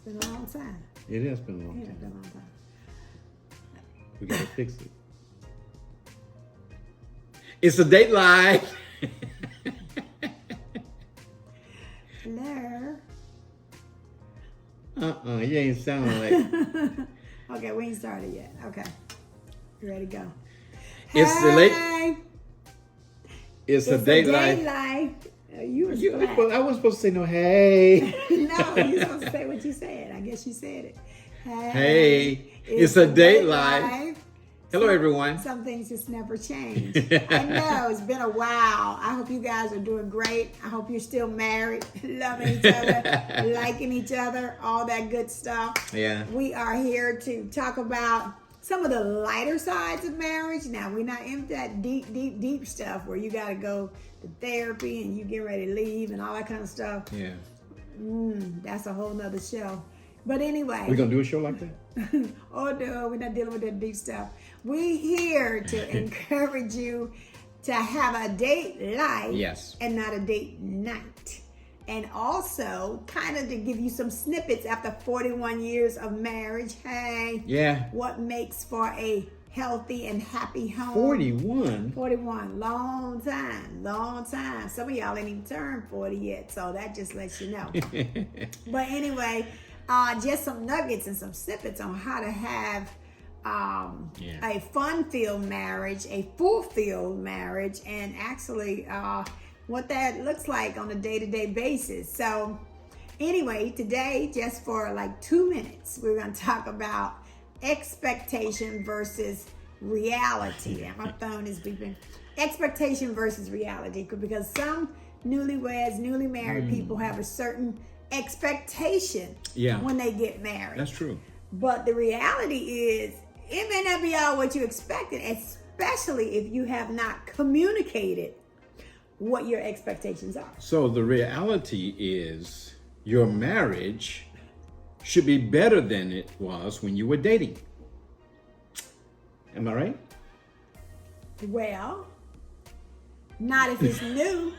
been a long time. It has been a long Yeah, time. it's been a long time. We gotta fix it. It's a date life. Hello. You ain't sounding like. Okay, we ain't started yet. Okay. You ready to go? It's the Hey! It's a It's date a life. date life. You was You, black. I wasn't supposed to say no. Hey, No, you supposed to say what you said. I guess you said it. hey, it's a date life. Hello, everyone. Some things just never change. I know, it's been a while. I hope you guys are doing great. I hope you're still married, loving each other, liking each other, all that good stuff. Yeah. We are here to talk about some of the lighter sides of marriage. Now, we're not into that deep stuff where you got to go to therapy and you get ready to leave and all that kind of stuff. Yeah. That's a whole nother show. But anyway. We're gonna do a show like that? Oh no, we're not dealing with that deep stuff. We're here to encourage you to have a date life, Yes, and not a date night. And also kind of to give you some snippets after 41 years of marriage. Hey, yeah. what makes for a healthy and happy home? 41. 41, long time. Some of y'all ain't even turned 40 yet, so that just lets you know. But anyway, just some nuggets and some snippets on how to have a fun-filled marriage, a fulfilled marriage, and actually what that looks like on a day-to-day basis. So anyway, today, just for like 2 minutes, we're going to talk about expectation versus reality. And my phone is beeping. Expectation versus reality, because some newly married people have a certain expectation when they get married. That's true. But the reality is, it may not be all what you expected, especially if you have not communicated what your expectations are. So the reality is your marriage should be better than it was when you were dating. Am I right? Well, not if it's new.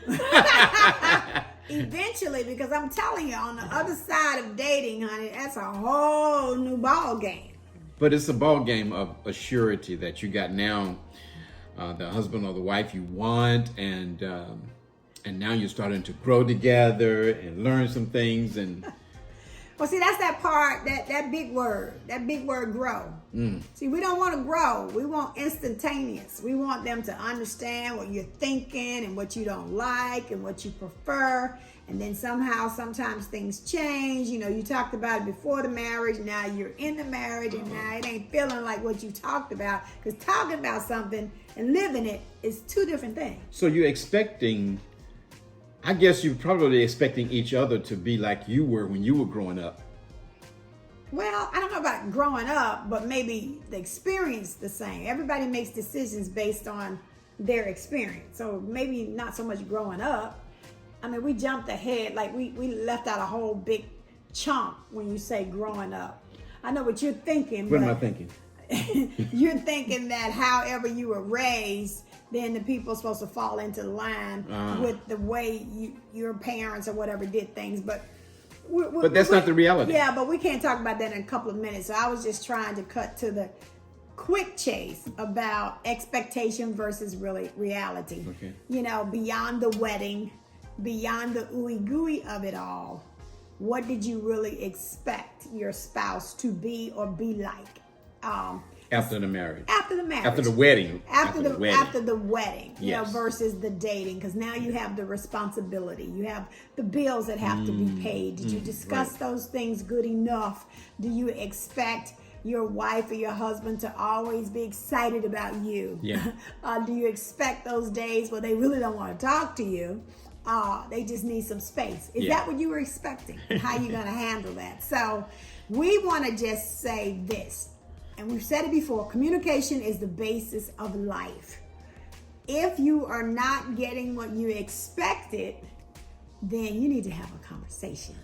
Eventually, because I'm telling you, on the other side of dating, honey, that's a whole new ball game. But it's a ball game of a surety that you got now, the husband or the wife you want, and now you're starting to grow together and learn some things. And well, see, that's that part, that big word grow. See, we don't want to grow. We want instantaneous. We want them to understand what you're thinking and what you don't like and what you prefer. And then sometimes things change. You know, you talked about it before the marriage. Now you're in the marriage, and now it ain't feeling like what you talked about. Because talking about something and living it is two different things. so you're expecting, I guess you're probably expecting each other to be like you were when you were growing up. Well, I don't know about growing up, but maybe the experience the same. Everybody makes decisions based on their experience. So maybe not so much growing up. I mean, we jumped ahead, like we left out a whole big chunk when you say growing up. I know what you're thinking. What am I thinking? You're thinking that however you were raised, then the people are supposed to fall into line with the way your parents or whatever did things. But that's not the reality. Yeah, but we can't talk about that in a couple of minutes. So I was just trying to cut to the quick chase about expectation versus reality. Okay. You know, beyond the wedding, beyond the ooey gooey of it all, what did you really expect your spouse to be or be like? After the marriage. After the marriage. After the wedding. After the wedding, you know, Yes. versus the dating, because now you have the responsibility. You have the bills that have to be paid. Did you discuss those things good enough? Do you expect your wife or your husband to always be excited about you? Yeah. Do you expect those days where they really don't want to talk to you? They just need some space. Is that what you were expecting? And how you going to handle that? So we want to just say this. And we've said it before, communication is the basis of life. If you are not getting what you expected, then you need to have a conversation.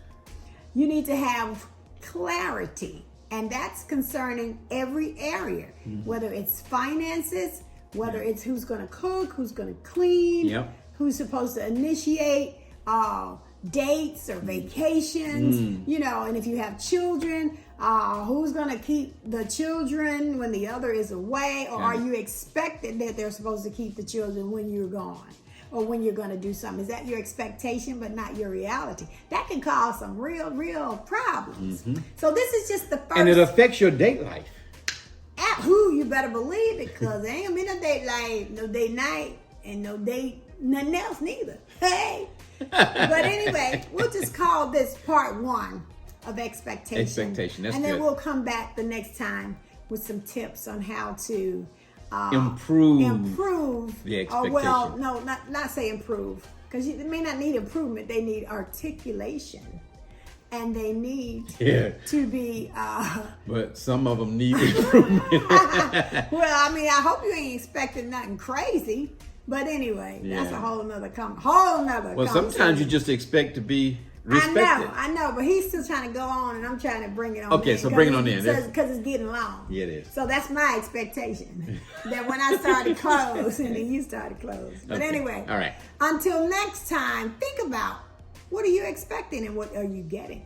You need to have clarity. And that's concerning every area, whether it's finances, whether it's who's going to cook, who's going to clean, who's supposed to initiate, dates or vacations, you know, and if you have children, who's going to keep the children when the other is away, or are you expecting that they're supposed to keep the children when you're gone or when you're going to do something? Is that your expectation but not your reality? That can cause some real problems. So this is just the first. And it affects your date life. You better believe it, because there ain't gonna be no date life, no date night, and no date nothing else neither. Hey. But anyway, we'll just call this part 1 of expectation. Expectation, that's and then good. we'll come back the next time with some tips on how to improve the expectation. Or well, no, not say improve, because they may not need improvement. They need articulation. And they need to be. But some of them need improvement. Well, I mean, I hope you ain't expecting nothing crazy. But anyway, that's a whole nother conversation. Well, sometimes you just expect to be respected. I know, but he's still trying to go on, and I'm trying to bring it on. Okay, so bring it on in. Because it's getting long. Yeah, it is. So that's my expectation. That when I started close, and then you started close. But anyway. All right. Until next time, think about, what are you expecting and what are you getting?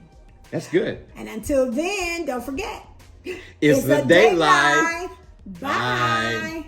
That's good. And until then, don't forget. It's the DateLife. Bye.